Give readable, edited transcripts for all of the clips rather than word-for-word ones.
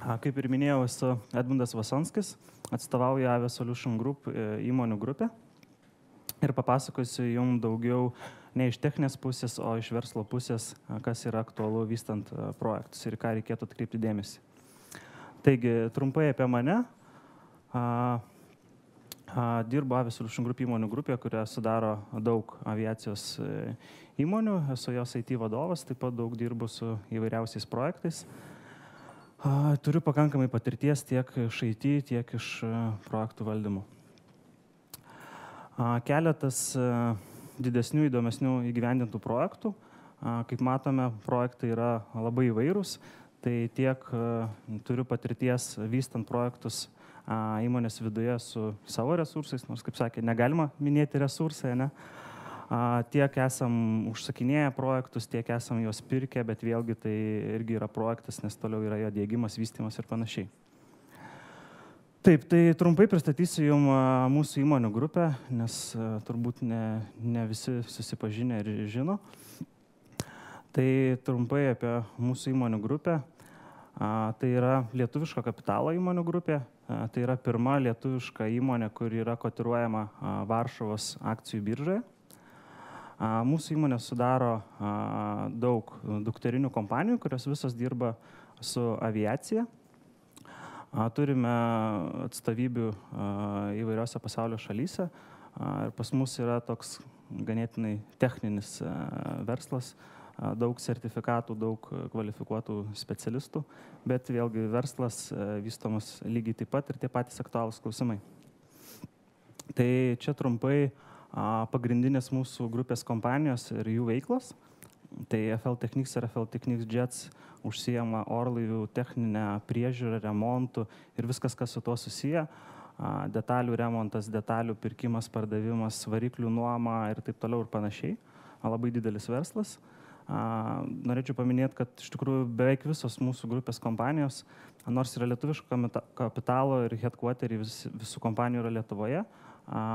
Kaip ir minėjau, esu Edmundas Vasonskis, atstovauju Avia Solution Group įmonių grupę ir papasakosiu jums daugiau ne iš techninės pusės, o iš verslo pusės, kas yra aktualu vystant projektus ir ką reikėtų atkreipti dėmesį. Taigi, trumpai apie mane. Dirbu Avia Solution Group įmonių grupėje, kurią sudaro daug aviacijos įmonių. Esu jos IT vadovas, taip pat daug dirbu su įvairiausiais projektais. Turiu pakankamai patirties tiek iš IT, tiek iš projektų valdymų. Keletas didesnių, įdomesnių įgyvendintų projektų. Kaip matome, projektai yra labai įvairūs. Tai tiek turiu patirties vystant projektus įmonės viduje su savo resursais, nors, kaip sakė, negalima minėti resursai, ne? Tiek esam užsakinėję projektus, tiek esam juos pirkę, bet vėlgi tai irgi yra projektas, nes toliau yra jo diegimas, vystymas ir panašiai. Taip, tai trumpai pristatysiu jums mūsų įmonių grupę, nes turbūt ne visi susipažinę ir žino. Tai trumpai apie mūsų įmonių grupę. Tai yra lietuviško kapitalo įmonių grupė. Tai yra pirma lietuviška įmonė, kur yra kotiruojama Varšuvos akcijų biržoje. Mūsų įmonė sudaro daug dukterinių kompanijų, kurios visos dirba su aviacija. Turime atstovybių įvairiose pasaulio šalyse. Ir pas mus yra toks ganėtinai techninis verslas, daug sertifikatų, daug kvalifikuotų specialistų, bet vėlgi verslas vystomas lygiai taip pat ir tie patys aktualūs klausimai. Tai čia trumpai pagrindinės mūsų grupės kompanijos ir jų veiklos. Tai FL Technics ir FL Technics Jets užsijama orlaivių techninę priežiūrą, remontų ir viskas, kas su tuo susiję. Detalių remontas, detalių pirkimas, pardavimas, variklių nuoma ir taip toliau ir panašiai. Labai didelis verslas. Norėčiau paminėti, kad iš tikrųjų beveik visos mūsų grupės kompanijos, nors yra lietuviško kapitalo ir headquarteriai visų kompanijų yra Lietuvoje,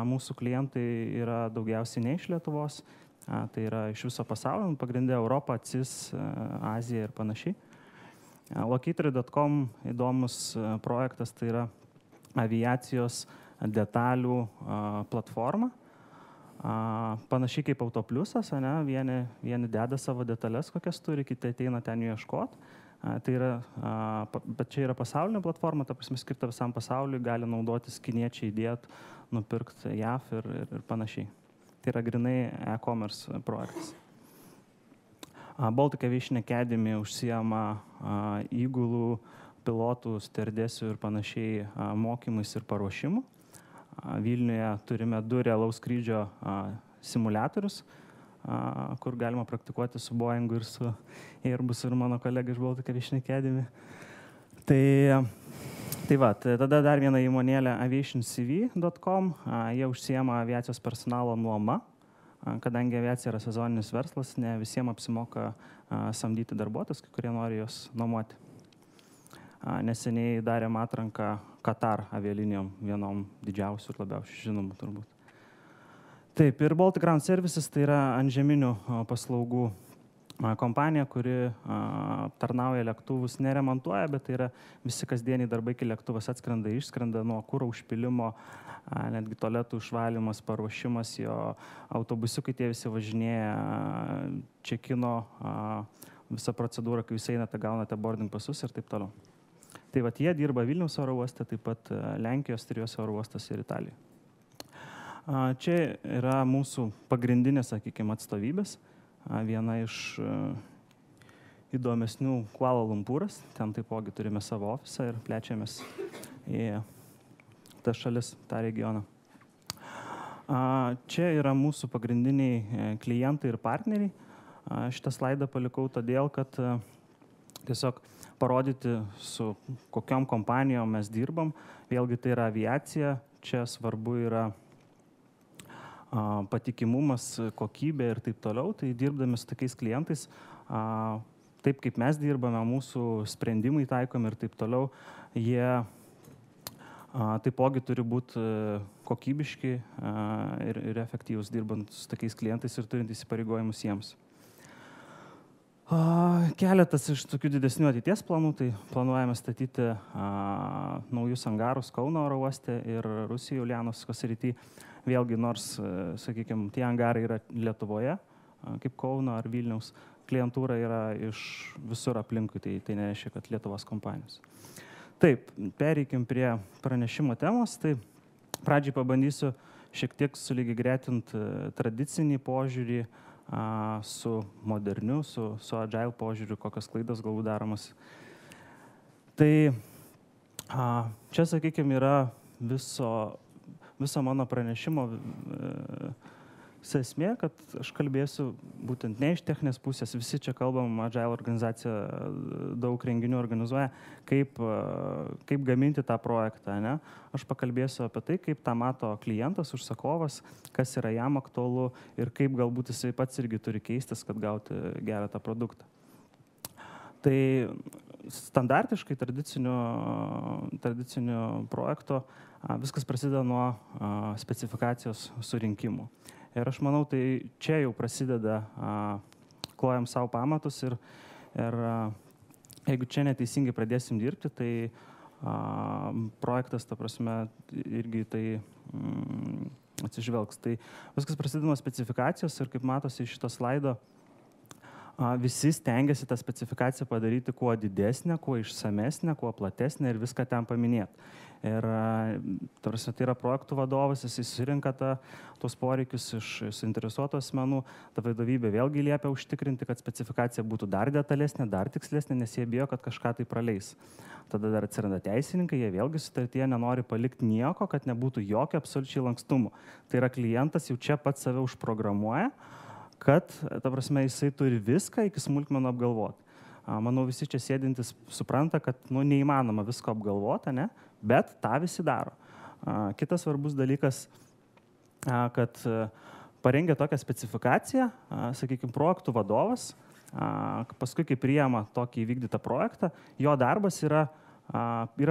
mūsų klientai yra daugiausiai ne iš Lietuvos, tai yra iš viso pasaulio, pagrindė Europą, CIS, Azija ir panašiai. Locator.com įdomus projektas, tai yra aviacijos detalių platforma. Panašiai kaip Autopliusas, vieni deda savo detalės, kokias turi, kiti ateina ten jų ieškoti. Tai yra, bet čia yra pasaulinė platforma, ta prasme skirta visam pasauliui, gali naudotis kiniečiai įdėt, nupirkti JAF ir panašiai. Tai yra grinai e-commerce projektas. Baltic Aviation Academy užsijama įgulų, pilotų, sterdesių ir panašiai mokymais ir paruošimų. Vilniuje turime 2 realaus skrydžio simuliatorius, kur galima praktikuoti su Boeingu ir su Airbusu ir mano kolega iš Baltic Aviation Academy. Tai va, tada dar viena įmonėlė aviationcv.com, jie užsijama aviacijos personalo nuoma, kadangi aviacija yra sezoninis verslas, ne visiems apsimoka samdyti darbuotojus, kai kurie nori jos nuomoti. Neseniai darėm atranką Qatar avialinijom, vienom didžiausių ir labiausiai žinomų turbūt. Taip, ir Baltic Ground Services tai yra antžeminių paslaugų kompanija, kuri aptarnauja lėktuvus, neremontuoja, bet tai yra visi kasdieniai darbai, kai lėktuvas atskrenda, išskrenda nuo kuro užpilimo, netgi tualetų išvalymas, paruošimas, jo autobusiukai tie visi važinėja, čekino, visa procedūra, kai jūs einate, gaunate boarding pasus ir taip toliau. Tai vat jie dirba Vilniaus oro uoste, taip pat Lenkijos 3 oro uostose ir Italijoje. Čia yra mūsų pagrindinės, sakykime, atstovybės. Viena iš įdomesnių Kuala Lumpūras. Ten taipogi turime savo ofisą ir plečiamės į tas šalis, tą regioną. Čia yra mūsų pagrindiniai klientai ir partneriai. Šitą slaidą palikau todėl, kad tiesiog parodyti, su kokiom kompanijom mes dirbam. Vėlgi tai yra aviacija. Čia svarbu yra patikimumas, kokybė ir taip toliau. Tai dirbdami su tokiais klientais, taip kaip mes dirbame, mūsų sprendimai taikomi ir taip toliau, jie taipogi turi būti kokybiški ir efektyvūs dirbant su tokiais klientais ir turint įsipareigojimus jiems. Keletas iš tokių didesnių ateities planų, tai planuojame statyti naujus angarus Kauno oro uoste ir Rusijoje, Ulianovsko srity. Vėlgi, nors, sakykime, tie angarai yra Lietuvoje, kaip Kauno ar Vilniaus, klientūra yra iš visur aplinkui, tai nereiškia, kad Lietuvos kompanijos. Taip, pereikim prie pranešimo temos, tai pradžiai pabandysiu šiek tiek sulygiagretinti tradicinį požiūrį su moderniu, su agile požiūriu, kokios klaidos galbūt daromas. Tai čia, sakykime, yra viso mano pranešimo esmė, kad aš kalbėsiu būtent ne iš techninės pusės, visi čia kalbam, agile organizacija daug renginių organizuoja, kaip gaminti tą projektą, ne? Aš pakalbėsiu apie tai, kaip tą mato klientas, užsakovas, kas yra jam aktualu ir kaip galbūt jisai pats irgi turi keistis, kad gauti gerą tą produktą. Tai standartiškai tradicinio projekto viskas prasideda nuo specifikacijos surinkimų. Ir aš manau, tai čia jau prasideda, klojam savo pamatus ir jeigu čia neteisingai pradėsim dirbti, tai projektas, ta prasme, irgi tai atsižvelgs. Tai viskas prasideda nuo specifikacijos ir kaip matosi iš šito slaido, visi stengiasi tą specifikaciją padaryti kuo didesnę, kuo išsamesnę, kuo platesnę ir viską ten paminėti. Ir tai yra projektų vadovas, jis susirinka tos poreikius iš suinteresuotų asmenų, ta vadovybė vėlgi liepia užtikrinti, kad specifikacija būtų dar detalesnė, dar tikslesnė, nes jie bijo, kad kažką tai praleis. Tada dar atsiranda teisininkai, jie vėlgi sutartyje nenori palikti nieko, kad nebūtų jokio absoliučiai lankstumo. Tai yra klientas jau čia pats save užprogramuoja, kad, ta prasme, jisai turi viską iki smulkmenų apgalvoti. Manau, visi čia sėdintis supranta, kad neįmanoma visko apgalvoti, ne? Bet tą visi daro. Kitas svarbus dalykas, kad parengė tokią specifikaciją, sakykime, projektų vadovas, paskui, kai priima tokį įvykdytą projektą, jo darbas yra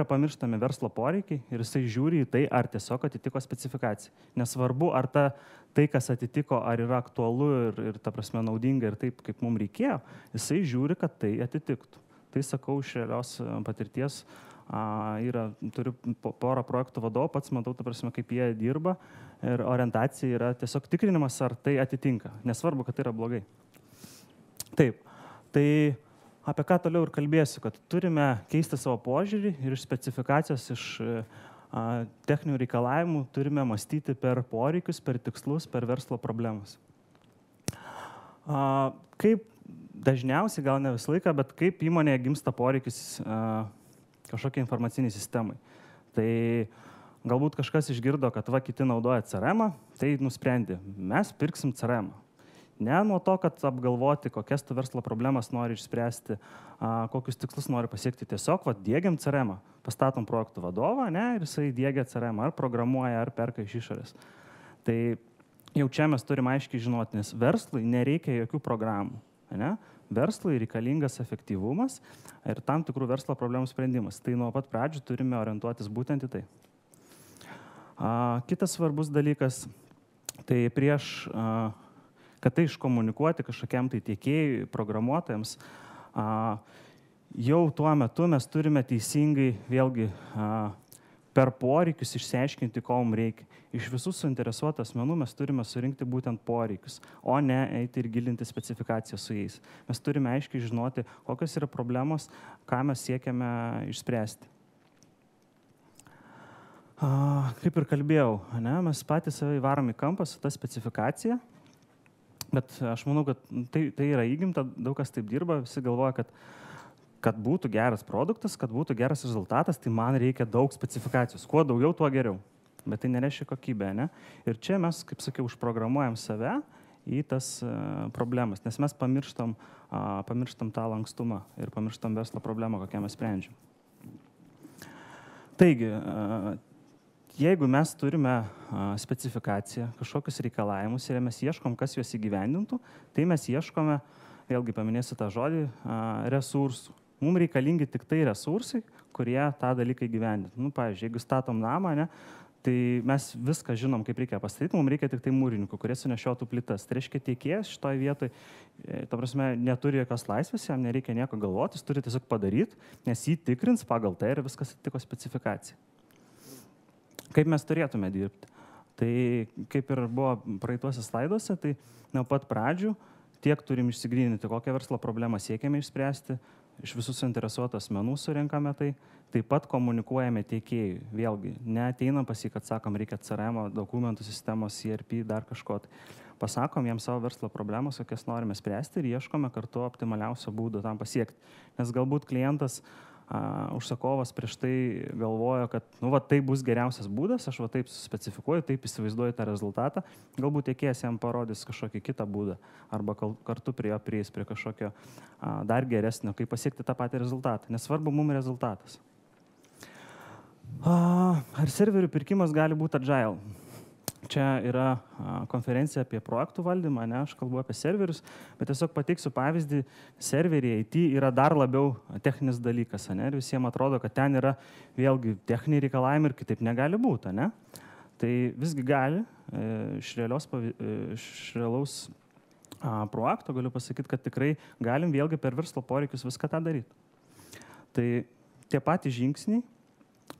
pamirštami verslo poreikiai ir jisai žiūri į tai, ar tiesiog atitiko specifikaciją. Nesvarbu, ar tai, kas atitiko, ar yra aktualu ir ta prasme naudinga ir taip, kaip mums reikėjo, jisai žiūri, kad tai atitiktų. Tai sakau iš realios patirties, turiu porą projektų vadovų, pats matau, ta prasme, kaip jie dirba ir orientacija yra tiesiog tikrinimas, ar tai atitinka. Nesvarbu, kad tai yra blogai. Taip, tai apie ką toliau ir kalbėsiu, kad turime keisti savo požiūrį ir iš specifikacijos, iš techninių reikalavimų turime mąstyti per poreikius, per tikslus, per verslo problemas. Kaip dažniausiai, gal ne visą laiką, bet kaip įmonėje gimsta poreikis kažkokiai informaciniai sistemai. Tai galbūt kažkas išgirdo, kad kiti naudoja CRM, tai nusprendė, mes pirksim CRM. Ne nuo to, kad apgalvoti, kokias tu verslo problemas nori išspręsti, kokius tikslus nori pasiekti, tiesiog diegiam CRM, pastatom projektų vadovą, ne, ir jisai diegia CRM, ar programuoja, ar perka iš išorės. Tai jau čia mes turime aiškiai žinoti, nes verslui nereikia jokių programų. Ne? Verslui reikalingas efektyvumas ir tam tikrų verslo problemų sprendimas. Tai nuo pat pradžių turime orientuotis būtent į tai. Kitas svarbus dalykas, tai prieš, kad tai iškomunikuoti kažkokiam tai tiekėjui, programuotojams, jau tuo metu mes turime teisingai vėlgi per poreikius išsiaiškinti, ko mums reikia. Iš visų suinteresuotų asmenų mes turime surinkti būtent poreikius, o ne eiti ir gilinti specifikaciją su jais. Mes turime aiškiai žinoti, kokios yra problemos, ką mes siekiame išspręsti. Kaip ir kalbėjau, ne, mes patys save įvarom į kampą su ta specifikacija, bet aš manau, kad tai yra įgimta, daug kas taip dirba, visi galvoja, kad būtų geras produktas, kad būtų geras rezultatas, tai man reikia daug specifikacijos. Kuo daugiau, tuo geriau. Bet tai nereiškia kokybė, ne? Ir čia mes, kaip sakiau, užprogramuojam save į tas problemas, nes mes pamirštam tą lankstumą ir pamirštam verslo problemą, kokią mes sprendžiam. Taigi, jeigu mes turime specifikaciją, kažkokius reikalavimus ir mes ieškom, kas juos įgyvendintų, tai mes ieškome, vėlgi paminėsiu tą žodį, resursų. Mums reikalingi tik tai resursai, kurie tą dalyką įgyvendintų. Pavyzdžiui, jeigu statom namą, ne, Tai mes viską žinom, kaip reikia pastatyti, mums reikia tik tai mūrininkų, kurie sunešiotų plytas. Tai reiškia, tiekėjas šitoje vietoje, ta prasme, neturi jokios laisvės, jam nereikia nieko galvoti, jis turi tiesiog padaryti, nes jį tikrins pagal tai ir viskas atitiko specifikaciją. Kaip mes turėtume dirbti? Tai kaip ir buvo praeituose slaiduose, tai nuo pat pradžių tiek turim išsigryninti, kokią verslo problemą siekiame išspręsti, iš visų suinteresuotų asmenų surinkame tai, taip pat komunikuojame tiekėjui. Vėlgi, neateinam pas jį, kad sakom, reikia CRM, dokumentų sistemos, ERP, dar kažko. Pasakom jam savo verslo problemas, kokias norime spręsti ir ieškome kartu optimaliausio būdo tam pasiekti. Nes galbūt klientas, užsakovas prieš tai galvojo, kad tai bus geriausias būdas, aš taip specifikuoju, taip įsivaizduoju tą rezultatą, galbūt tiekėjas jam parodys kažkokį kitą būdą arba kartu prie jo prieis prie kažkokio dar geresnio, kaip pasiekti tą patį rezultatą. Nesvarbu mums rezultatas. Ar serverių pirkimas gali būti agile? Čia yra konferencija apie projektų valdymą, ne, aš kalbu apie serverius, bet tiesiog pateiksiu pavyzdį, serveriai IT yra dar labiau techninis dalykas, ne, ir visiems atrodo, kad ten yra vėlgi techniniai reikalavimai ir kitaip negali būti, ne. Tai visgi gali, iš realaus projekto galiu pasakyti, kad tikrai galim vėlgi per verslo poreikius viską tą daryti. Tai tie patys žingsniai,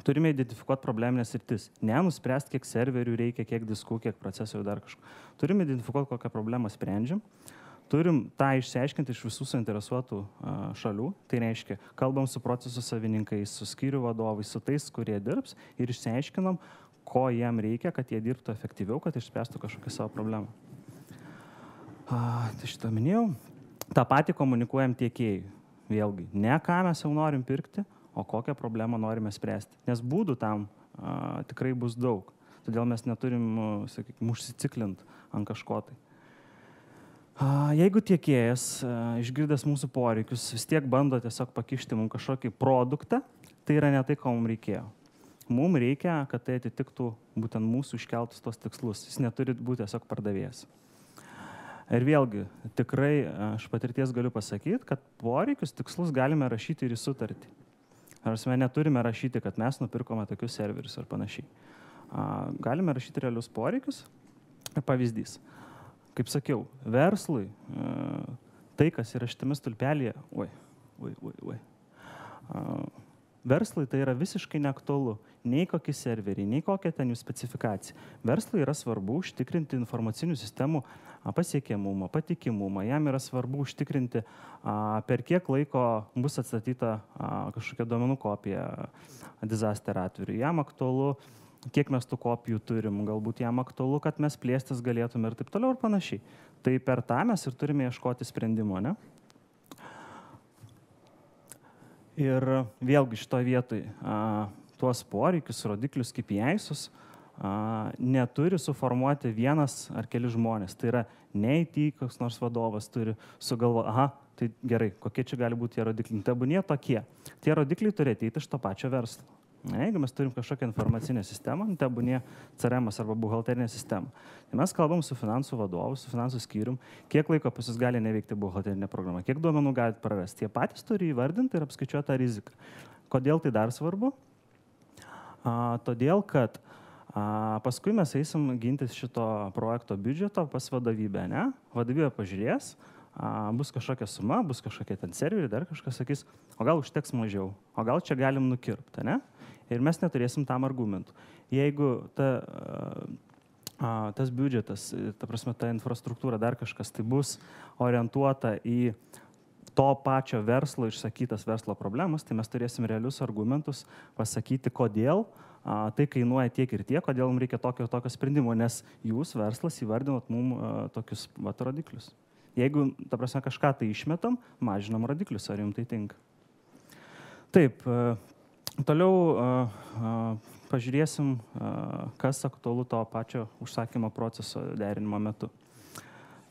turime identifikuoti probleminės sritis. Nenuspręsti, kiek serverių reikia, kiek diskų, kiek procesorių, dar kažko. Turime identifikuoti, kokią problemą sprendžiam. Turim tą išsiaiškinti iš visų suinteresuotų šalių. Tai reiškia, kalbam su procesų savininkais, su skyrių vadovais, su tais, kurie dirbs ir išsiaiškinam, ko jiem reikia, kad jie dirbtų efektyviau, kad išspręstų kažkokią savo problemą. Tai šitą minėjau. tą patį komunikuojam tiekėjui. Vėlgi, ne ką mes jau norim pirkti, o kokią problemą norime spręsti. Nes būdų tam tikrai bus daug. Todėl mes neturim, sakykime, užsiciklinti ant kažko tai. Jeigu tiekėjas, išgirdęs mūsų poreikius, vis tiek bando tiesiog pakišti mums kažkokį produktą, tai yra ne tai, ko mums reikėjo. Mums reikia, kad tai atitiktų būtent mūsų iškeltus tos tikslus. Jis neturi būti tiesiog pardavėjas. Ir vėlgi, tikrai aš patirties galiu pasakyti, kad poreikius, tikslus galime rašyti ir į sutartį. Ar mes neturime rašyti, kad mes nupirkome tokius serverius ar panašiai. Galime rašyti realius poreikius. Ir pavyzdys. Kaip sakiau, verslui tai, kas yra šitame stulpelyje, verslui tai yra visiškai neaktualu. Nei kokie serveriai, nei kokia ten jų specifikacija. Verslui yra svarbu užtikrinti informacinių sistemų pasiekiamumą, patikimumą. Jam yra svarbu užtikrinti, per kiek laiko bus atstatyta kažkokia duomenų kopija disaster atveju. Jam aktualu, kiek mes tų kopijų turim, galbūt jam aktualu, kad mes plėstis galėtume ir taip toliau ir panašiai. Tai per tą mes ir turime ieškoti sprendimo, ne? Ir vėlgi šitoje vietoje tuos poreikius, rodiklius, KPI-sus neturi suformuoti vienas ar keli žmonės. Tai yra ne IT, koks nors vadovas turi sugalvoti, tai gerai, kokie čia gali būti tie rodikliai. Tebūnie tokie. Tie rodikliai turi ateiti iš to pačio verslo. Jeigu mes turim kažkokią informacinę sistemą, tebūnie CRM arba buhalterinę sistemą. Tai mes kalbam su finansų vadovu, su finansų skyrium, kiek laiko pas jūs gali neveikti buhalterinė programa, kiek duomenų galite prarasti. Jie patys turi įvardinti ir apskaičiuoti tą riziką. Kodėl tai dar svarbu? Todėl, kad paskui mes eisim gintis šito projekto biudžeto pas vadovybę, ne? Vadovybė pažiūrės, bus kažkokia suma, bus kažkokie ten serveriai, dar kažkas sakys, o gal užteks mažiau, o gal čia galim nukirpti, ne? Ir mes neturėsim tam argumentų. Jeigu tas biudžetas, ta prasme, ta infrastruktūra, dar kažkas, tai bus orientuota į to pačio verslo išsakytas verslo problemas, tai mes turėsim realius argumentus pasakyti, kodėl tai kainuoja tiek ir tiek, kodėl mums reikia tokio ir tokio sprendimo, nes jūs, verslas, įvardinot mums tokius rodiklius. Jeigu, ta prasme, kažką tai išmetam, mažinam rodiklius, ar jums tai tinka. Taip, toliau pažiūrėsim, kas aktualu to pačio užsakymo proceso derinimo metu.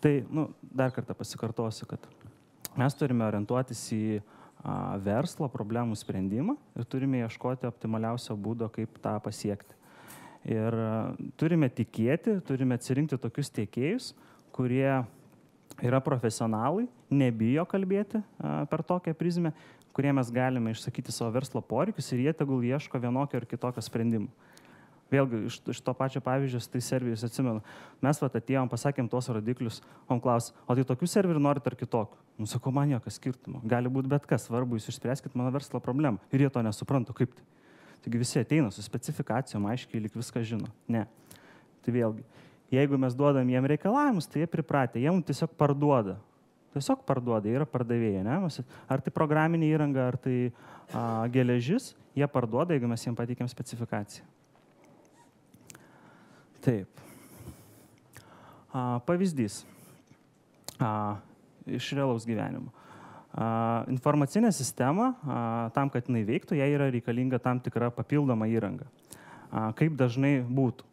Tai, dar kartą pasikartosiu, kad mes turime orientuotis į verslo problemų sprendimą ir turime ieškoti optimaliausio būdo, kaip tą pasiekti. Ir turime tikėti, turime atsirinkti tokius tiekėjus, kurie yra profesionalai, nebijo kalbėti per tokią prizmę, kurie mes galime išsakyti savo verslo poreikius ir jie tegul ieško vienokio ir kitokio sprendimo. Vėlgi, iš to pačio pavyzdžio, tai serveriais atsimenu. Mes atėjom, pasakėm tuos rodiklius, on klaus, o tai tokių serverių norit ar kitokių? Nu, sakau, man jokio skirtumo. Gali būti bet kas, svarbu, jūs išspręskit mano verslo problemą. Ir jie to nesupranta, kaip tai. Taigi visi ateina su specifikacijom, aiškiai, lyg viską žino. Ne. Tai vėlgi, jeigu mes duodam jiem reikalavimus, tai jie pripratę, jie mums tiesiog parduoda. Tiesiog parduoda, jie yra pardavėjai, ne? Ar tai programinė įranga, ar tai geležis, jie parduoda, jeigu mes jiem pateikėm specifikaciją. Taip. Pavyzdys iš realaus gyvenimo. Informacinė sistema, tam, kad jinai veiktų, jai yra reikalinga tam tikra papildoma įranga. Kaip dažnai būtų.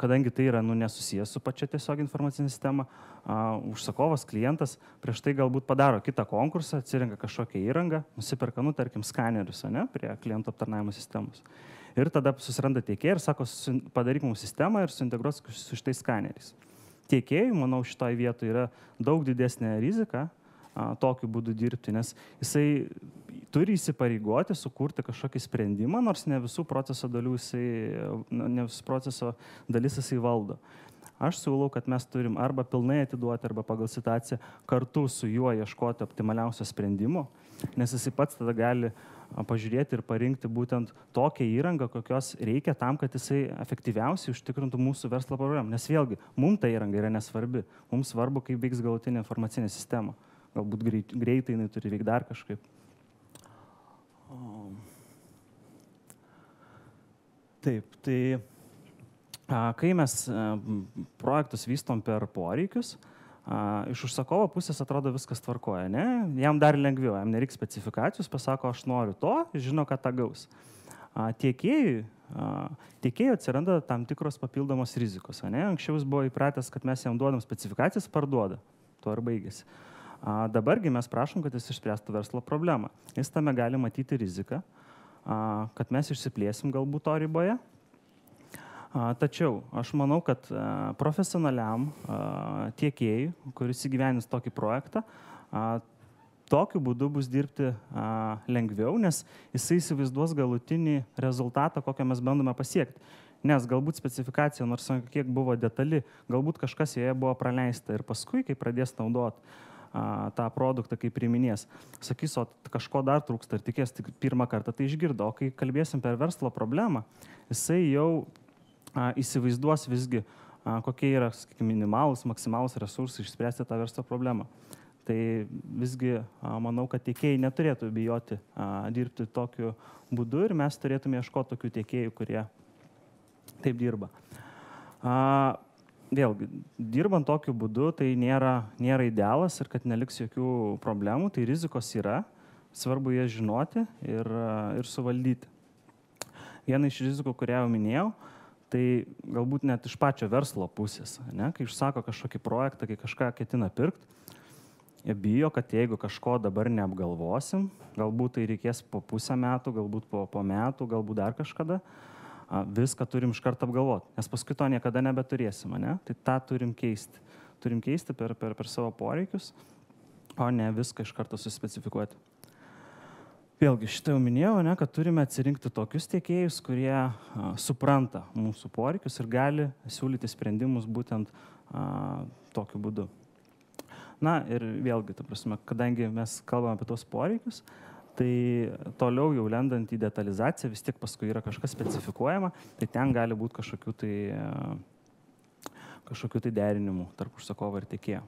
Kadangi tai yra nesusijęs su pačia tiesiog informacinė sistema, užsakovas, klientas prieš tai galbūt padaro kitą konkursą, atsirenka kažkokią įrangą, nusiperka, tarkim, skanerius, prie klientų aptarnavimo sistemos. Ir tada susiranda tiekėją ir sako, padaryk mums sistemą ir suintegruos su šitais skaneriais. Tiekėjui, manau, šitoje vietoje yra daug didesnė rizika tokiu būdu dirbti, nes jisai turi įsipareigoti, sukurti kažkokį sprendimą, nors ne visų proceso dalis jisai valdo. Aš siūlau, kad mes turim arba pilnai atiduoti, arba pagal situaciją kartu su juo ieškoti optimaliausio sprendimo, nes jisai pats tada gali pažiūrėti ir parinkti būtent tokią įrangą, kokios reikia tam, kad jisai efektyviausiai užtikrintų mūsų verslo programą. Nes vėlgi, mums ta įranga yra nesvarbi. Mums svarbu, kaip veiks galutinė informacinė sistema. Galbūt greitai jinai turi veikti dar kažkaip. Taip, tai kai mes projektus vystom per poreikius, iš užsakovo pusės atrodo viskas tvarkoja, ne? Jam dar lengviau, jam nereiks specifikacijos, pasako, aš noriu to, žino, kad tą gaus. Tiekėjui atsiranda tam tikros papildomos rizikos, ne? Anksčiau jis buvo įpratęs, kad mes jam duodam specifikacijas, parduoda, tuo ir baigėsi. Dabargi mes prašom, kad jis išspręstų verslo problemą. Jis tame gali matyti riziką, kad mes išsiplėsim galbūt to riboje. Tačiau aš manau, kad profesionaliam tiekėjui, kuris įgyvenins tokį projektą, tokiu būdu bus dirbti lengviau, nes jisai įsivaizduos galutinį rezultatą, kokią mes bandome pasiekti. Nes galbūt specifikacija, nors kiek buvo detali, galbūt kažkas joje buvo praleista ir paskui, kai pradės naudoti tą produktą, kai priiminės, sakys, o kažko dar trūksta ir tikės tik pirmą kartą tai išgirdo. O kai kalbėsim per verslo problemą, jisai jau įsivaizduos visgi, kokie yra, sakykime, minimalus, maksimalus resursai išspręsti tą verslo problemą. Tai visgi manau, kad tiekėjai neturėtų bijoti dirbti tokiu būdu ir mes turėtume ieškoti tokių tiekėjų, kurie taip dirba. Vėlgi, dirbant tokiu būdu, tai nėra idealas ir kad neliks jokių problemų, tai rizikos yra, svarbu jas žinoti ir suvaldyti. Viena iš rizikų, kurią jau minėjau, tai galbūt net iš pačio verslo pusės, ne? Kai užsako kažkokį projektą, kai kažką ketina pirkti, jie bijo, kad jeigu kažko dabar neapgalvosim, galbūt tai reikės po pusę metų, galbūt po metų, galbūt dar kažkada, viską turim iš karto apgalvoti, nes paskui to niekada nebeturėsim, ne? Tai tą turim keisti. Turim keisti per savo poreikius, o ne viską iš karto suspecifikuoti. Vėlgi, šitą jau minėjau, ne, kad turime atsirinkti tokius tiekėjus, kurie supranta mūsų poreikius ir gali siūlyti sprendimus būtent tokiu būdu. Na ir vėlgi, ta prasme, kadangi mes kalbame apie tos poreikius, tai toliau jau lendant į detalizaciją vis tiek paskui yra kažkas specifikuojama, tai ten gali būti kažkokių tai derinimų tarp užsakovo ir tiekėjo.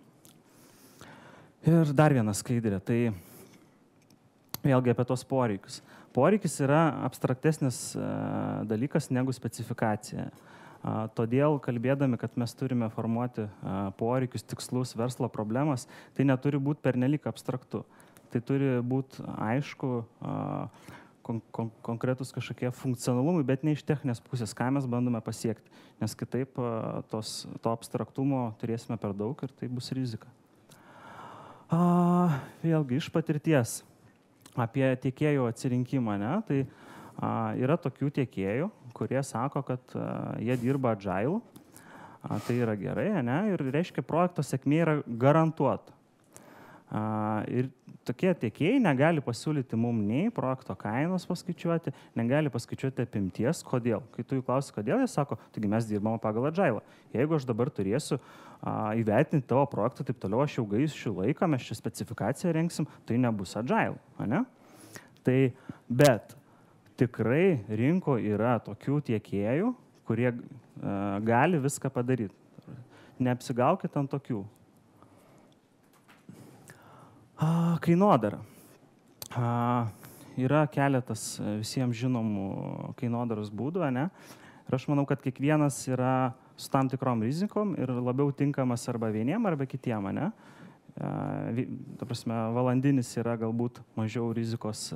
Ir dar viena skaidrė, tai vėlgi apie tos poreikius. Poreikis yra abstraktesnis dalykas negu specifikacija. Todėl, kalbėdami, kad mes turime formuoti poreikius, tikslus, verslo problemas, tai neturi būti pernelyg abstraktu. Tai turi būti aišku, konkretus kažkokie funkcionalumai, bet ne iš techninės pusės, ką mes bandome pasiekti. Nes kitaip to abstraktumo turėsime per daug ir tai bus rizika. Vėlgi, iš patirties. Apie tiekėjų atsirinkimą, ne? Tai yra tokių tiekėjų, kurie sako, kad jie dirba agile, tai yra gerai, ne? Ir reiškia, projekto sėkmė yra garantuota. Ir tokie tiekėjai negali pasiūlyti mums nei projekto kainos paskaičiuoti, negali paskaičiuoti apimties. Kodėl? Kai tu jų klausi, kodėl, jie sako, taigi mes dirbame pagal Agile. Jeigu aš dabar turėsiu įvertinti tavo projektą, taip toliau aš jau gaišiu laiką, mes čia specifikaciją rengsim, tai nebus Agile. Ne? Tai, bet tikrai rinkoje yra tokių tiekėjų, kurie gali viską padaryti. Neapsigaukit ant tokių. Kainodara. Yra keletas visiems žinomų kainodaros būdų, ne? Ir aš manau, kad kiekvienas yra su tam tikrom rizikom ir labiau tinkamas arba vieniem, arba kitiem, ne? Ta prasme, valandinis yra galbūt mažiau rizikos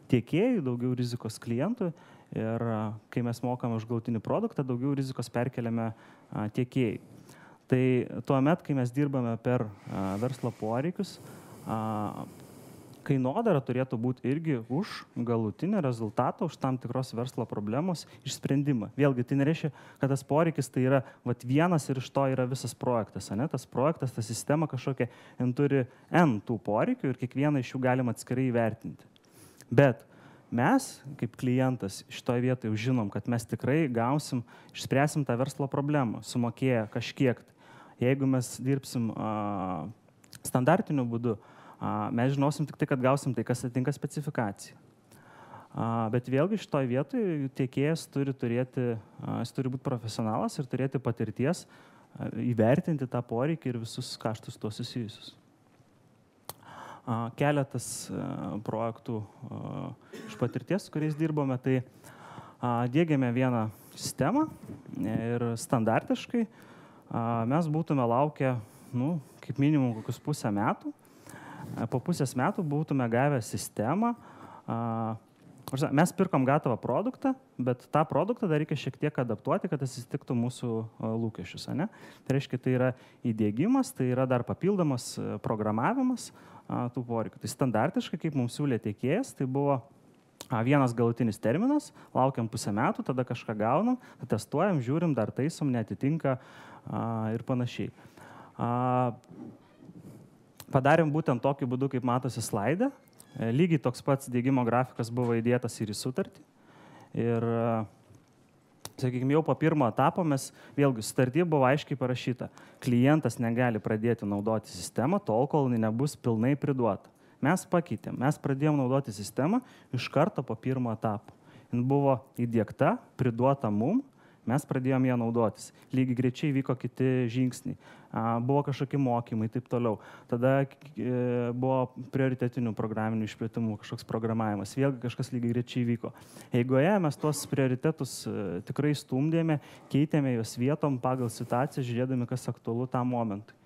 tiekėjų, daugiau rizikos klientų ir kai mes mokame už galutinį produktą, daugiau rizikos perkeliame tiekėjai. Tai tuomet, kai mes dirbame per verslo poreikius, kainodara turėtų būti irgi už galutinį rezultatą, už tam tikros verslo problemos išsprendimą. Vėlgi, tai nereiškia, kad tas poreikis tai yra vienas ir iš to yra visas projektas. Ne? Tas projektas, ta sistema kažkokia, turi N tų poreikių ir kiekvieną iš jų galima atskirai įvertinti. Bet mes, kaip klientas, šitoje vietoje jau žinom, kad mes tikrai gausim, išspręsim tą verslo problemą, sumokėję kažkiek. Jeigu mes dirbsim standartiniu būdu, mes žinosim tik tai, kad gausim tai, kas atitinka specifikaciją. Bet vėlgi šitoje vietoje tiekėjas turi būti profesionalas ir turėti patirties įvertinti tą poreikį ir visus kaštus tuos susijusius. Keletas projektų iš patirties, kuriais dirbome, tai diegėme vieną sistemą ir standartiškai mes būtume laukę, kaip minimum, kokius pusę metų. Po pusės metų būtume gavę sistemą. Mes pirkom gatavą produktą, bet tą produktą dar reikia šiek tiek adaptuoti, kad jis atitiktų mūsų lūkesčius. Ne? Tai reiškia, tai yra įdiegimas, tai yra dar papildomas programavimas tų poreikių. Tai standartiškai, kaip mums siūlė tiekėjas, tai buvo vienas galutinis terminas, laukiam pusę metų, tada kažką gaunam, testuojam, žiūrim, dar taisom, neatitinka ir panašiai. Padarėm būtent tokiu būdu, kaip matosi slaide. Lygiai toks pats diegimo grafikas buvo įdėtas ir į sutartį. Ir, sakykime, jau po pirmo etapo mes, vėlgi, sutartyje buvo aiškiai parašyta, klientas negali pradėti naudoti sistemą, tol, kol jinai nebus pilnai priduota. Mes pakeitėm, mes pradėjom naudoti sistemą iš karto po pirmo etapo. Jis buvo įdiegta, priduota mum, mes pradėjom ją naudotis. Lygiai greičiai vyko kiti žingsniai. Buvo kažkokie mokymai, taip toliau. Tada buvo prioritetinių programinių išplėtimų, kažkoks programavimas. Vėlgi kažkas lygiai greičiai vyko. Eigoje mes tuos prioritetus tikrai stumdėme, keitėme juos vietom pagal situaciją, žiūrėdami, kas aktualu tam momentui.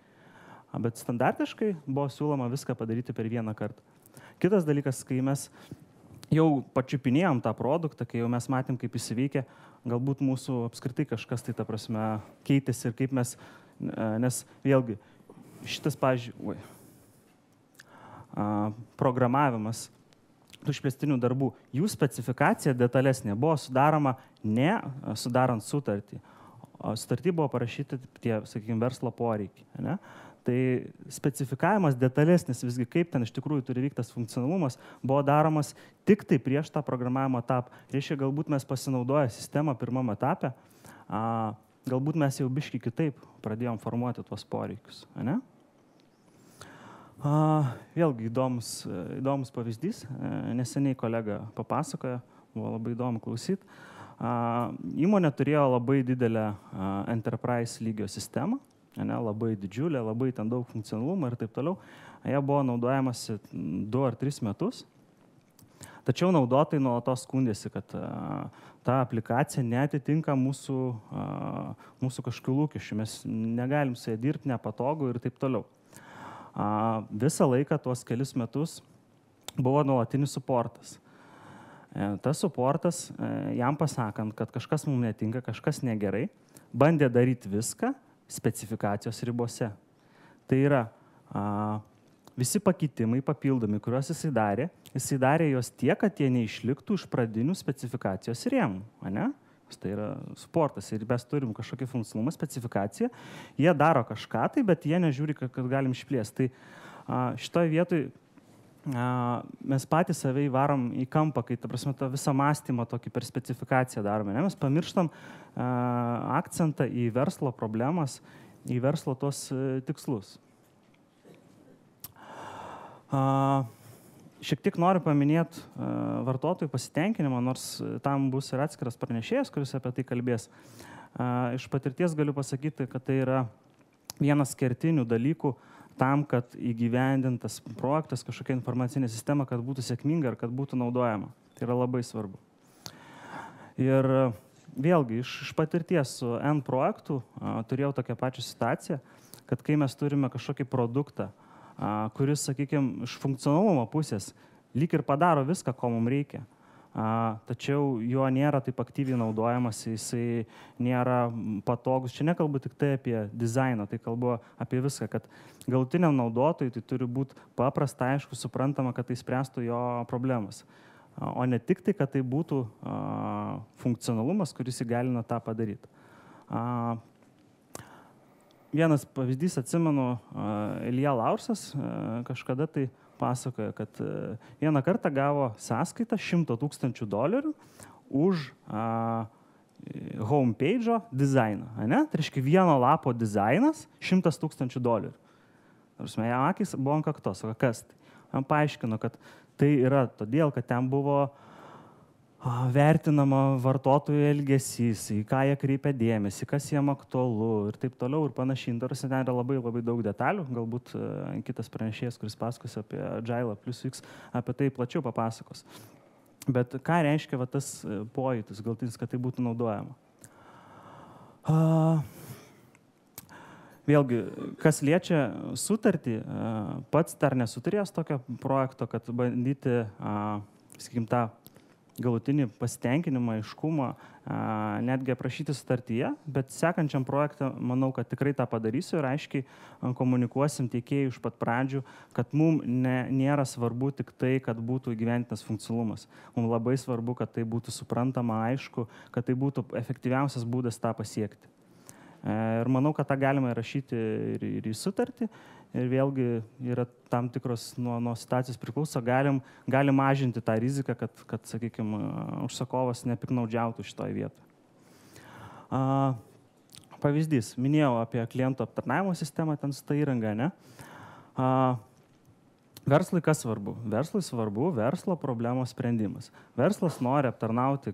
Bet standartiškai buvo siūloma viską padaryti per vieną kartą. Kitas dalykas, kai mes jau pačiupinėjom tą produktą, kai jau mes matėm, kaip jis veikia, galbūt mūsų apskritai kažkas tai, ta prasme, keitėsi ir kaip mes, nes vėlgi, šitas, pavyzdžiui, programavimas tų išplėstinių darbų, jų specifikacija detalesnė buvo sudaroma ne sudarant sutartį, o sutartį buvo parašyti tie, sakykime, verslo poreikiai. Ne? Tai specifikavimas detalesnis, visgi kaip ten iš tikrųjų turi vykti tas funkcionalumas, buvo daromas tik tai prieš tą programavimo etapą. Reiškia, galbūt mes pasinaudoję sistemą pirmam etape, galbūt mes jau biškį kitaip pradėjom formuoti tuos poreikius. Ne? Vėlgi įdomus pavyzdys. Neseniai kolega papasakojo, buvo labai įdomu klausyti. Įmonė turėjo labai didelę enterprise lygio sistemą. Labai didžiulė, labai ten daug funkcionalumo ir taip toliau. Jie buvo naudojamasi 2 ar 3 metus. Tačiau naudotojai nuolatos skundėsi, kad ta aplikacija neatitinka mūsų kažkokių lūkesčių. Mes negalim su ja dirbti, nepatogu ir taip toliau. Visą laiką, tuos kelis metus, buvo nuolatinis suportas. Tas suportas, jam pasakant, kad kažkas mums netinka, kažkas negerai, bandė daryti viską specifikacijos ribose. Tai yra visi pakeitimai papildomi, kuriuos jisai darė juos tiek, kad jie neišliktų iš pradinių specifikacijos rėmų. Ne? Tai yra suportas ir mes turim kažkokį funkcionalumą, specifikaciją. Jie daro kažką tai, bet jie nežiūri, kad galim išplėsti. Tai Šitoje vietoje mes patys save įvarom į kampą, kai, ta prasme, tą visą mąstymą tokį per specifikaciją darome. Ne? Mes pamirštam akcentą į verslo problemas, į verslo tos tikslus. Šiek tiek noriu paminėti vartotojų pasitenkinimą, nors tam bus ir atskiras pranešėjas, kuris apie tai kalbės. Iš patirties galiu pasakyti, kad tai yra vienas kertinių dalykų tam, kad įgyvendintas projektas, kažkokia informacinė sistema, kad būtų sėkminga ir kad būtų naudojama. Tai yra labai svarbu. Ir vėlgi, iš patirties su N projektų turėjau tokią pačią situaciją, kad kai mes turime kažkokį produktą, kuris, sakykime, iš funkcionalumo pusės lyg ir padaro viską, ko mums reikia, tačiau jo nėra taip aktyviai naudojamas, jisai nėra patogus. Čia nekalbu tik tai apie dizainą, tai kalbu apie viską, kad galutiniam naudotojui tai turi būti paprasta, aišku, suprantama, kad tai spręstų jo problemas. O ne tik tai, kad tai būtų funkcionalumas, kuris įgalina tą padaryti. Vienas pavyzdys, atsimenu, Ilja Laursas kažkada tai pasakoja, kad vieną kartą gavo sąskaitą $100 000 už homepage'o dizainą. Ne? Tai reiškia, vieno lapo dizainas $100 000. Jam akis buvo ant kaktos, o kas tai? Man paaiškino, kad tai yra todėl, kad ten buvo vertinama vartotojų elgesys, į ką jie kreipia dėmesį, kas jiem aktualu ir taip toliau ir panašiai. Tarsi ten yra labai daug detalių, galbūt kitas pranešėjas, kuris pasakos apie Agile plus X, apie tai plačiau papasakos. Bet ką reiškia tas pojūtis, galtinis, kad tai būtų naudojama? Vėlgi, kas liečia sutartį, pats dar nesuturėjęs tokio projekto, kad bandyti, sakykim, tą galutinį pasitenkinimą, aiškumą, netgi aprašyti sutartyje, bet sekančiam projektą manau, kad tikrai tą padarysiu ir aiškiai komunikuosim tiekėjai iš pat pradžių, kad mums nėra svarbu tik tai, kad būtų įgyvendintas funkcionalumas. Mums labai svarbu, kad tai būtų suprantama, aišku, kad tai būtų efektyviausias būdas tą pasiekti. Ir manau, kad tą galima įrašyti ir į sutartį. Ir vėlgi yra tam tikros nuo situacijos priklauso, galim mažinti tą riziką, kad sakykime, užsakovas nepiknaudžiautų šitoje vietoje. Pavyzdys, minėjau apie klientų aptarnavimo sistemą, ten su ta įranga, ne? Verslui kas svarbu? Verslui svarbu verslo problemos sprendimas. Verslas nori aptarnauti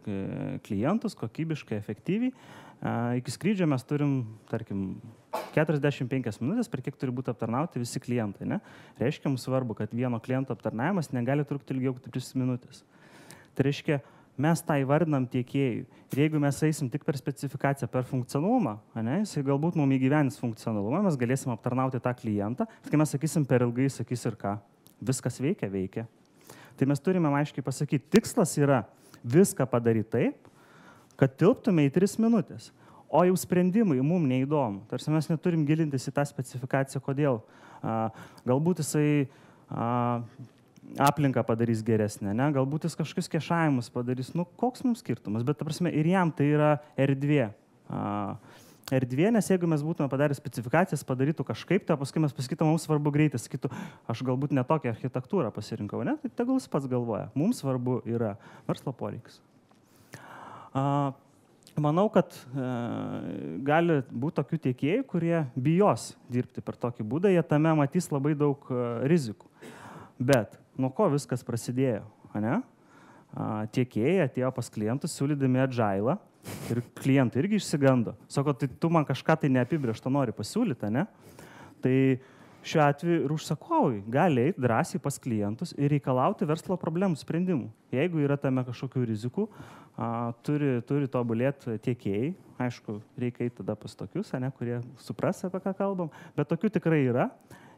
klientus kokybiškai, efektyviai. Iki skrydžio mes turim, tarkim, 45 minutės, per kiek turi būti aptarnauti visi klientai. Ne? Reiškia, mums svarbu, kad vieno kliento aptarnavimas negali trukti ilgiau kaip 3 minutės. Tai reiškia, mes tą įvardinam tiekėjui. Ir jeigu mes eisim tik per specifikaciją, per funkcionalumą, jisai galbūt mums įgyvendins funkcionalumą, mes galėsim aptarnauti tą klientą. Kai mes sakysim per ilgai, sakys ir ką. Viskas veikia. Tai mes turime aiškiai pasakyti, tikslas yra viską padaryti taip, kad tilptume į 3 minutės. O jau sprendimai mums neįdomu. Tarsi mes neturim gilintis į tą specifikaciją, kodėl. Galbūt jisai aplinką padarys geresnę, ne? Galbūt jis kažkokius kešavimus padarys. Nu, koks mums skirtumas? Bet, ta prasme, ir jam tai yra erdvė. Erdvė, nes jeigu mes būtume padarę specifikacijas, padarytų kažkaip, tai paskui mes pasakytume, mums svarbu greitai, sakytų, aš galbūt ne tokią architektūrą pasirinkau, ne? Tai tegul jis pats galvoja. Mums svarbu yra verslo poreikis. Manau, kad gali būti tokių tiekėjų, kurie bijos dirbti per tokį būdą, jie tame matys labai daug rizikų. Bet nuo ko viskas prasidėjo? Ne? Tiekėjai atėjo pas klientus siūlydami Agile ir klientai irgi išsigando. Sako, tai tu man kažką tai neapibrėžto nori pasiūlyti, ne? Tai šiuo atveju ir užsakovai gali eiti drąsiai pas klientus ir reikalauti verslo problemų sprendimų. Jeigu yra tame kažkokių rizikų, turi tobulėti tiekėjai. Aišku, reikia eiti tada pas tokius, kurie supras, apie ką kalbam, bet tokių tikrai yra.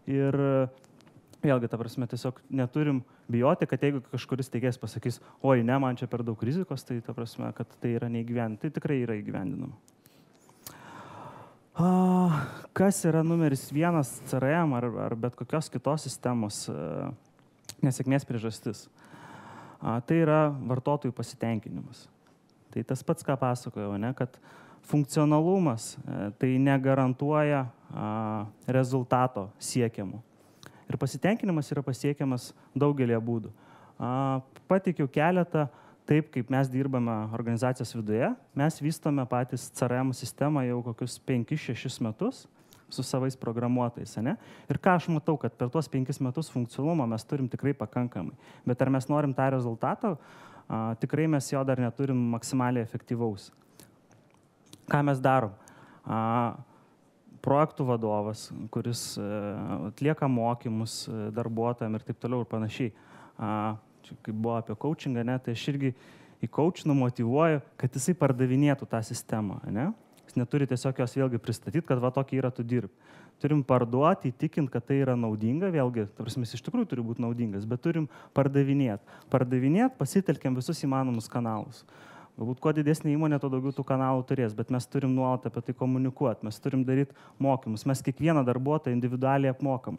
Ir vėlgi, ta prasme, tiesiog neturim bijoti, kad jeigu kažkuris teikėjas pasakys, oi, ne, man čia per daug rizikos, tai ta prasme, kad tai yra neįgyvendinama. Tai tikrai yra įgyvendinama. Kas yra numeris 1 CRM ar bet kokios kitos sistemos nesėkmės priežastis? Tai yra vartotojų pasitenkinimas. Tai tas pats, ką pasakojau, ne, kad funkcionalumas tai negarantuoja rezultato siekiamų. Ir pasitenkinimas yra pasiekiamas daugelį būdų. Pateikiau keletą, taip kaip mes dirbame organizacijos viduje, mes vystome patys CRM sistemą jau kokius 5-6 metus su savais programuotojais, ne? Ir ką aš matau, kad per tuos 5 metus funkcionalumo mes turim tikrai pakankamai. Bet ar mes norim tą rezultatą, tikrai mes jo dar neturim maksimaliai efektyvaus. Ką mes darom? Projektų vadovas, kuris atlieka mokymus darbuotojams ir taip toliau ir panašiai. Kaip buvo apie coachingą, ne, tai aš irgi į coachinu motyvuoju, kad jisai pardavinėtų tą sistemą. Ne? Jis neturi tiesiog jos vėlgi pristatyti, kad va tokį yra tu dirb. Turim parduoti, įtikint, kad tai yra naudinga, vėlgi, tarsi jis iš tikrųjų turi būti naudingas, bet turim pardavinėti. Pardavinėti pasitelkiam visus įmanomus kanalus. Galbūt kuo didesnė įmonė, to daugiau tų kanalų turės, bet mes turim nuolat apie tai komunikuoti, mes turim daryti mokymus, mes kiekvieną darbuotoją individualiai apmokam.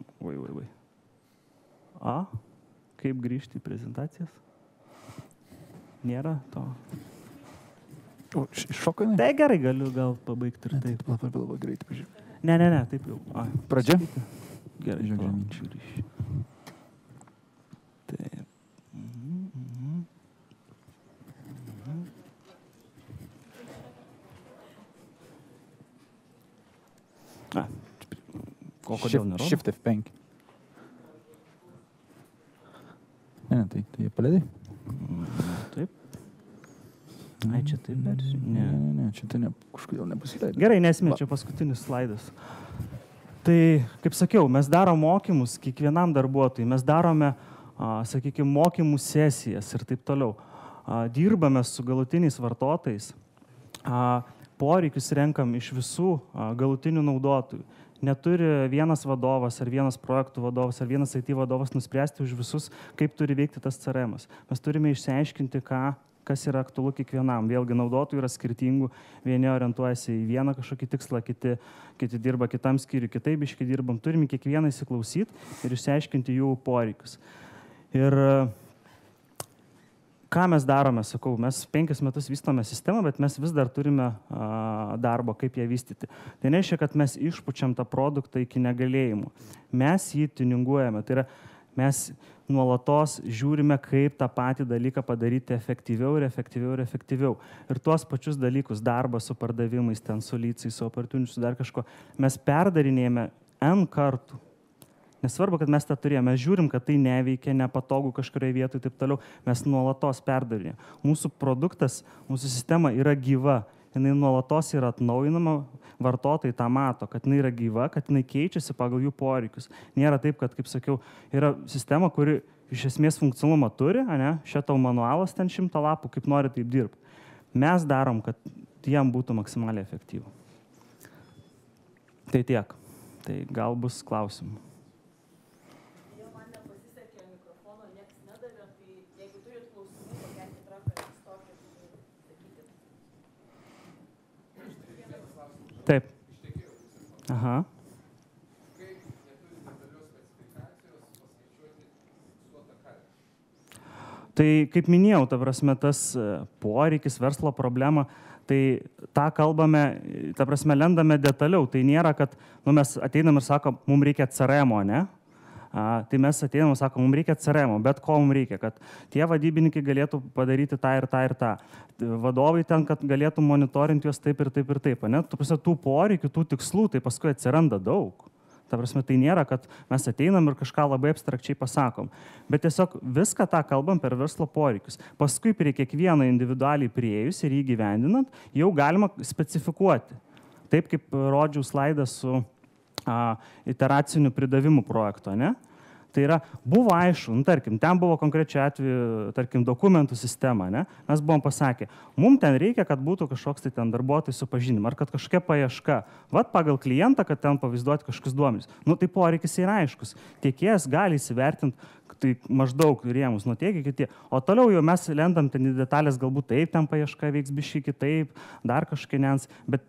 Kaip grįžti į prezentacijas? Nėra to. Iššokai? Tai gerai, galiu gal pabaigti ir taip. Labai greitai pažiūrėjau. Ne, taip jau. Pradžia? Gerai, žiūrėjau. Taip. Kodėl nerodo? Shift F5. Ne, tai jie paleidai? Taip. Ai, čia taip, bet... Ne, čia tai kažkodėl nepasileidai. Gerai, nesmė, čia paskutinis slaidas. Tai, kaip sakiau, mes darom mokymus kiekvienam darbuotojui, mes darome, sakykime, mokymų sesijas ir taip toliau. Dirbame su galutiniais vartotojais, poreikius renkam iš visų galutinių naudotojų. Neturi vienas vadovas ar vienas projektų vadovas ar vienas IT vadovas nuspręsti už visus, kaip turi veikti tas CRM-as. Mes turime išsiaiškinti, kas yra aktualu kiekvienam. Vėlgi naudotojų yra skirtingų, vieni orientuojasi į vieną kažkokį tikslą, kiti dirba kitam skyriui, kitaip iškai dirbam. Turime kiekvieną įsiklausyti ir išsiaiškinti jų poreikius. Ir ką mes darome, sakau, mes 5 metus vystome sistemą, bet mes vis dar turime darbo, kaip ją vystyti. Tai nereiškia, kad mes išpučiam tą produktą iki negalėjimų. Mes jį tuninguojame. Tai yra, mes nuolatos žiūrime, kaip tą patį dalyką padaryti efektyviau ir efektyviau ir efektyviau. Ir tuos pačius dalykus, darbą su pardavimais, ten su lycais, su opportunities, su dar kažko, mes perdarinėjame N kartų. Nesvarbu, kad mes tą turėjome, mes žiūrim, kad tai neveikia, nepatogu kažkurioje vietoje ir taip toliau, mes nuolatos perdarinėjame. Mūsų produktas, mūsų sistema yra gyva, jinai nuolatos yra atnaujinama, vartotojai tą mato, kad jinai yra gyva, kad jinai keičiasi pagal jų poreikius. Nėra taip, kad, kaip sakiau, yra sistema, kuri iš esmės funkcionalumą turi, ne? Šia tau manualas ten 100 lapų, kaip nori taip dirbti. Mes darom, kad jam būtų maksimaliai efektyvu. Tai tiek. Tai gal bus klausimų. Taip. Aha. Tai kaip minėjau, ta prasme, tas poreikis, verslo problema, tai tą kalbame, ta prasme, lendame detaliau. Tai nėra, kad mes ateinam ir sakom, mums reikia CRM-o, ne? Tai mes ateinam ir sakom, mums reikia CRM-o, bet ko mums reikia, kad tie vadybininkai galėtų padaryti tą ir tą ir tą. Vadovai ten, kad galėtų monitorinti juos taip ir taip ir taip. Ne? Tų poreikių, tų tikslų, tai paskui atsiranda daug. Ta prasme, tai nėra, kad mes ateinam ir kažką labai abstrakčiai pasakom. Bet tiesiog viską tą kalbam per verslo poreikius. Paskui prie kiekvieno individualiai priėjus ir įgyvendinant, jau galima specifikuoti. Taip kaip rodžiau slaidą su iteracinių pridavimų projekto, ne? Tai yra, buvo aišku, tarkim, ten buvo konkrečiu atveju, tarkim, dokumentų sistema, ne? Mes buvom pasakę, mums ten reikia, kad būtų kažkoks tai ten darbuotojų supažinimas, ar kad kažkokia paieška, vat pagal klientą, kad ten pavaizduoti kažkokius duomenis. Nu, tai poreikis yra aiškus. Tiekėjas gali įsivertinti, tai maždaug rėmus, nu tiek iki tie. O toliau jau mes lendam ten į detalės, galbūt taip, ten paieška veiks biškai kitaip, dar kažkokie niuansai, bet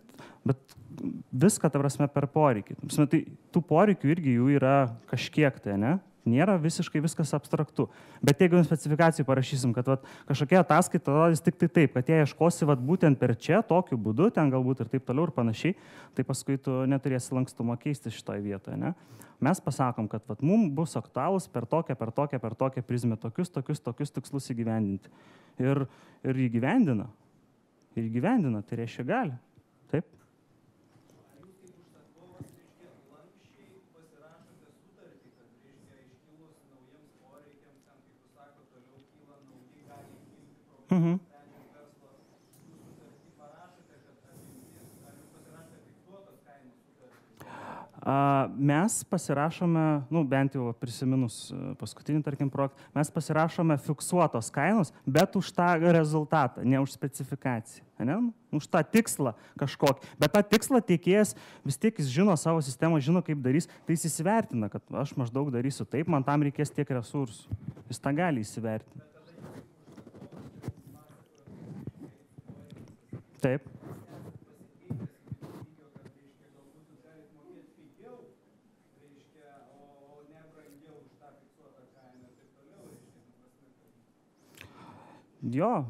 viską, ta prasme, per poreikį. Tai tų poreikių irgi jų yra kažkiek tai, ne? Nėra visiškai viskas abstraktu. Bet jeigu specifikacijų parašysim, kad vat, kažkokia ataskaita rodys tik tai taip, kad jie ieškosi vat, būtent per čia, tokiu būdu, ten galbūt ir taip toliau ir panašiai, tai paskui tu neturėsi lankstumo keisti šitoje vietoje. Ne? Mes pasakom, kad vat, mums bus aktualūs per tokią prizmę tokius tikslus įgyvendinti. Ir įgyvendina. Ir įgyvendina, tai reiškia gali. Taip? Mhm. Mes pasirašome, bent jau prisiminus paskutinį, tarkim, projektą, mes pasirašome fiksuotos kainos, bet už tą rezultatą, ne už specifikaciją, ne? Už tą tikslą kažkokį. Bet tą tikslą tiekėjas vis tiek jis žino savo sistemą, žino kaip darys, tai jis įsivertina, kad aš maždaug darysiu taip, man tam reikės tiek resursų. Jis tą gali įsivertinti. Taip. Jo,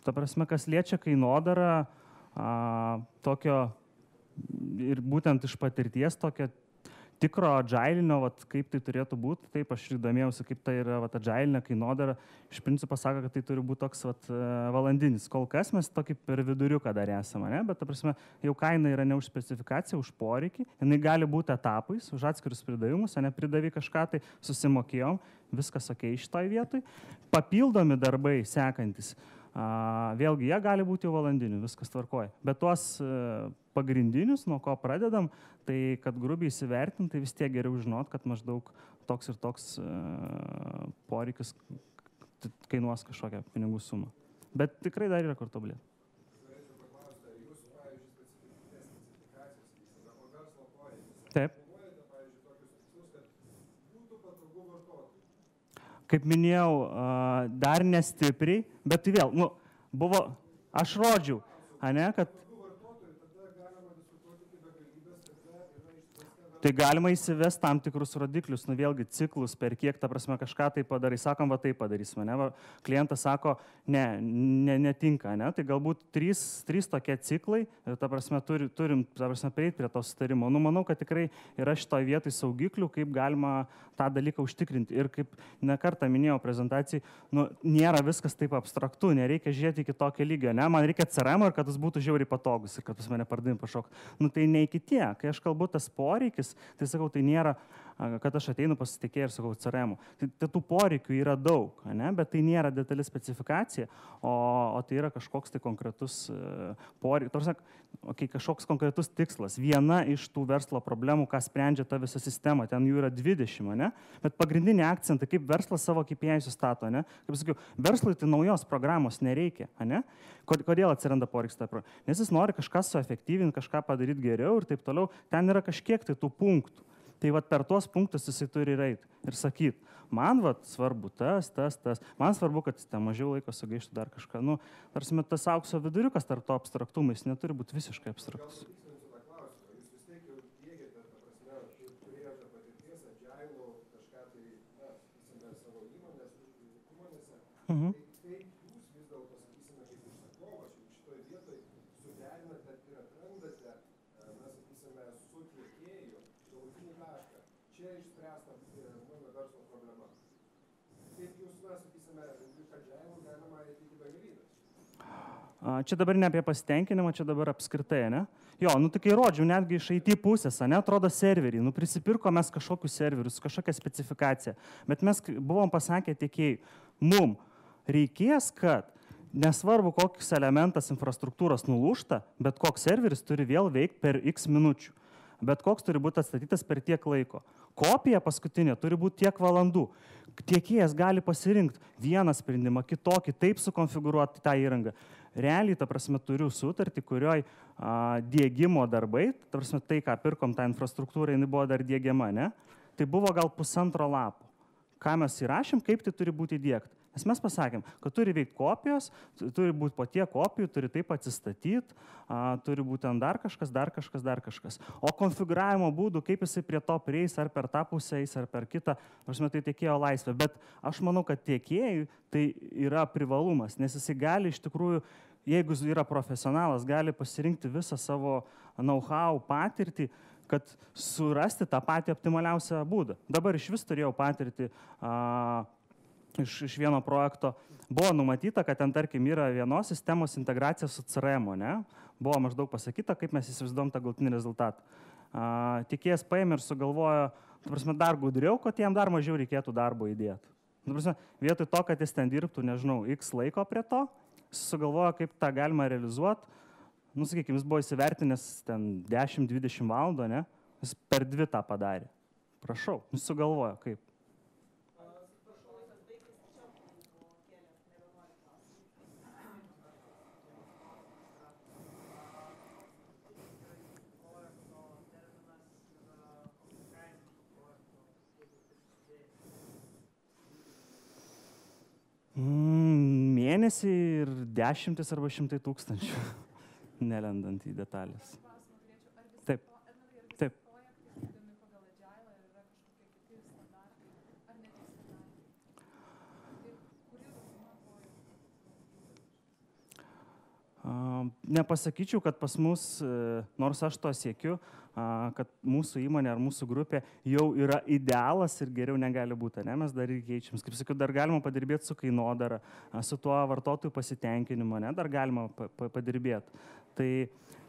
ta prasme, kas liečia kainodarą, tokio ir būtent iš patirties tokio tikro agilinio, kaip tai turėtų būti, taip aš ir domėjausi, kaip tai yra agilinė kainodara, iš principo sako, kad tai turi būti toks valandinis. Kol kas mes tokį per viduriuką dar esame, ne? Bet ta prasme, jau kaina yra ne už specifikaciją, už poreikį, jinai gali būti etapais, už atskirius pridavimus, ne pridavai kažką, tai susimokėjom, viskas ok šitoj vietoj. Papildomi darbai sekantis, vėlgi jie gali būti jau valandinių, viskas tvarkoja. Bet tuos pagrindinius, nuo ko pradedam, tai kad grubiai įsivertinti, tai vis tiek geriau žinot, kad maždaug toks ir toks poreikis kainuos kažkokią pinigų sumą. Bet tikrai dar yra kur tobulėti. Taip. Kaip minėjau, dar nestipriai, bet tai vėl, buvo, aš rodžiau, kad tai galima įsivesti tam tikrus rodiklius, vėlgi ciklus, per kiek, ta prasme, kažką tai padarai, sakom, va tai padarysime, ne, klientas sako, netinka, ne, tai galbūt trys tokie ciklai, ta prasme, turim, ta prasme, prieiti prie to sutarimo. Manau, kad tikrai yra šitoje vietoje saugiklių, kaip galima tą dalyką užtikrinti. Ir kaip ne kartą minėjau prezentacijai, nėra viskas taip abstraktu, nereikia žiūrėti iki tokio lygio, ne, man reikia CRM ir kad jis būtų žiauriai patogus ir kad pas mane pardavim pašok. Tai ne iki tie, kai aš kalbu tas poreikis, tai sakau, tai nėra, kad aš ateinu pasitikėjai ir sakau CRM-ų. Tai tų poreikių yra daug, ne? Bet tai nėra detali specifikacija, o tai yra kažkoks tai konkretus poreikis, kažkoks konkretus tikslas. Viena iš tų verslo problemų, ką sprendžia ta visa sistema, ten jų yra 20, ne? Bet pagrindiniai akcentai, kaip verslas savo KPI sustato, ne? Kaip sakiau, verslui tai naujos programos nereikia, ne? Kodėl atsiranda poreikis tą programą? Nes jis nori kažką suefektyvinti, kažką padaryti geriau ir taip toliau. Ten yra kažkiek tai tų punktų. Tai per tuos punktus jisai turi eiti ir sakyti, man svarbu tas. Man svarbu, kad jis ten mažiau laiko sugaištų dar kažką. Tarsi tas aukso viduriukas tarp to abstraktumo, jis neturi būti visiškai abstraktus. Mhm. Čia dabar ne apie pasitenkinimą, čia dabar apskritai, ne? Jo, tik įrodžiau, netgi iš IT pusės, ne, atrodo serveriai, prisipirko mes kažkokius serverius, kažkokią specifikaciją, bet mes buvom pasakę tiekėjai, mum reikės, kad nesvarbu, koks elementas infrastruktūros nulūžta, bet koks serveris turi vėl veikti per X minučių, bet koks turi būti atstatytas per tiek laiko. Kopija paskutinė turi būti tiek valandų. Tiekėjas gali pasirinkti vieną sprendimą, kitokį, taip sukonfigūruoti tą įrangą. Realiai, ta prasme, turiu sutartį, kurioj diegimo darbai, ta prasme, tai, ką pirkom tą infrastruktūrą, jinai buvo dar diegiama, ne? Tai buvo gal 1,5 lapo. Ką mes įrašėm, kaip tai turi būti įdiegta. Nes mes pasakėm, kad turi veikti kopijos, turi būti po tiek kopijų, turi taip atsistatyti, turi būti dar kažkas. O konfiguravimo būdų, kaip jisai prie to prieis, ar per tą pusę eis, ar per kitą, prasme, tai tiekėjo laisvė. Bet aš manau, kad tiekėjui tai yra privalumas, nes jisai gali iš tikrųjų, jeigu yra profesionalas, gali pasirinkti visą savo know-how patirtį, kad surasti tą patį optimaliausią būdą. Dabar iš vis turėjau patirtį iš vieno projekto. Buvo numatyta, kad ten, tarkim, yra vienos sistemos integracija su CRM, ne? Buvo maždaug pasakyta, kaip mes įsivaizduom tą galutinį rezultatą. Tiekėjas paėmė ir sugalvojo, dar gudriau, kad jam dar mažiau reikėtų darbo įdėti. Vietoj to, kad jis ten dirbtų, nežinau, X laiko prie to, sugalvojo, kaip tą galima realizuoti. Sakykime, jis buvo įsivertinęs ten 10-20 valandų, ne? Jis per 2 tą padarė. Prašau, jis sugalvojo, kaip. Mėnesį ir 10 arba 100 tūkstančių. Nelendant į detalės. Taip. Taip. Nepasakyčiau, kad pas mus, nors aš to siekiu, kad mūsų įmonė ar mūsų grupė jau yra idealas ir geriau negali būti, ne? Mes dar ir keičiam. Kaip sakiau, dar galima padirbėti su kainodara, su tuo vartotojų pasitenkinimu, ne? Dar galima padirbėti. Tai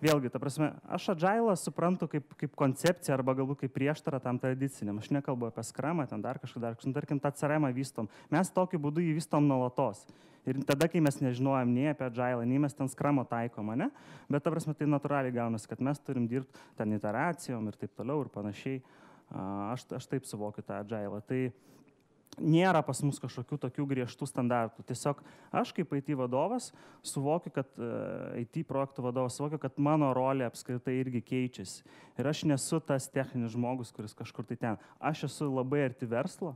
vėlgi, ta prasme, aš Agilą suprantu kaip koncepciją arba galbūt kaip prieštarą tam tradiciniam. Aš nekalbu apie Scrumą, ten dar kažką, tarkim, tą CRM vystom. Mes tokiu būdu jį vystom nuolatos. Ir tada, kai mes nežinojom nei apie Agilą, nei mes ten Scrumą taikom, ne? Bet ta prasme, tai natūraliai gaunasi, kad mes turim dirbti ten iteracijom ir taip toliau ir panašiai. Aš taip suvokiu tą Agilą. Tai nėra pas mus kažkokių tokių griežtų standartų. Tiesiog aš kaip IT vadovas suvokiu, kad IT projektų vadovas suvokiu, kad mano rolė apskritai irgi keičiasi. Ir aš nesu tas techninis žmogus, kuris kažkur tai ten. Aš esu labai arti verslo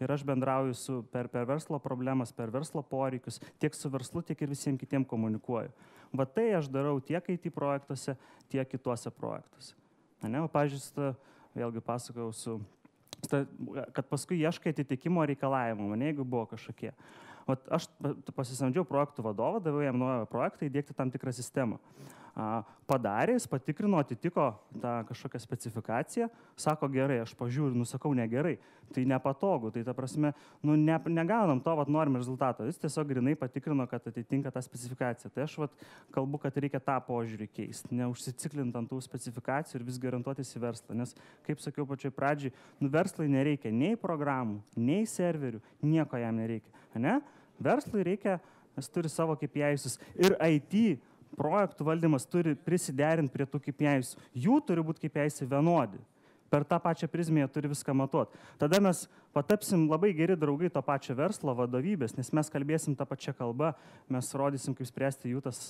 ir aš bendrauju per verslo problemas, per verslo poreikius, tiek su verslu, tiek ir visiems kitiems komunikuoju. Va tai aš darau tiek IT projektuose, tiek kituose projektuose. Ne, pavyzdžiui, vėlgi pasakojau kad paskui ieškai atitikimo reikalavimų, jeigu buvo kažkokie. Aš pasisamdžiau projektų vadovą, daviau jam naują projektą įdėkti tam tikrą sistemą. Padarė, jis patikrino, atitiko tą kažkokią specifikaciją, sako gerai, aš pažiūriu, nusakau negerai, tai nepatogu, tai ta prasme, negaunam to, norim rezultato, jis tiesiog grinai patikrino, kad atitinka tą specifikaciją. Tai aš kalbu, kad reikia tą požiūrį keisti, neužsiciklint ant tų specifikacijų ir vis garantuotis į verslą, nes, kaip sakiau pačioj pradžiai, verslai nereikia nei programų, nei serverių, nieko jam nereikia, ne? Verslui reikia, jis turi savo KPI'us ir IT projektų valdymas turi prisiderinti prie tų KPI'us. Jų turi būti KPI'ai vienodi. Per tą pačią prizmę jie turi viską matuoti. Tada mes patapsim labai geri draugai to pačio verslo vadovybės, nes mes kalbėsim tą pačią kalbą, mes rodysim, kaip spręsti jų tas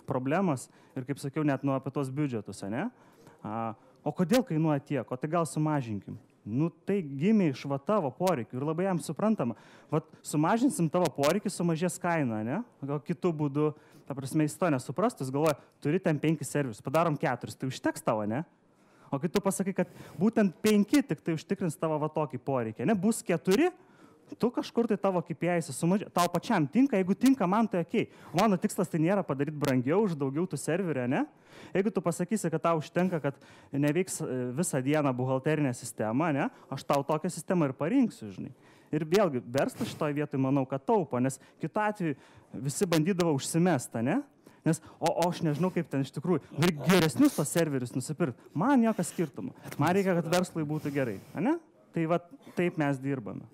problemas ir, kaip sakiau, net apie tos biudžetus, ne? O kodėl kainuoja tiek? O tai gal sumažinkim? Tai gimė iš tavo poreikių ir labai jam suprantama. Sumažinsim tavo poreikį, sumažės kaina, ne? Gal kitų būdų, ta prasme, jis to nesuprastų, jis galvoja, turi ten 5 servius, padarom 4, tai užteks tavo, ne? O kai tu pasakai, kad būtent 5 tik tai užtikrins tavo tokį poreikį, ne? Bus 4, tu kažkur tai tavo KPI'se sumažės, tau pačiam tinka, jeigu tinka, man tai okei. Mano tikslas tai nėra padaryti brangiau už daugiau tų serverių, ne? Jeigu tu pasakysi, kad tau užtenka, kad neveiks visą dieną buhalterinė sistema, ne? Aš tau tokią sistemą ir parinksiu, žinai. Ir vėlgi, verslas šitoje vietoje manau, kad taupo, nes kitu atveju visi bandydavo užsimestą, ne? Nes, o aš nežinau, kaip ten iš tikrųjų, geresnius tos serverius nusipirkti. Man jokio skirtumo. Man reikia, kad verslui būtų gerai, ne? Tai taip mes dirbame.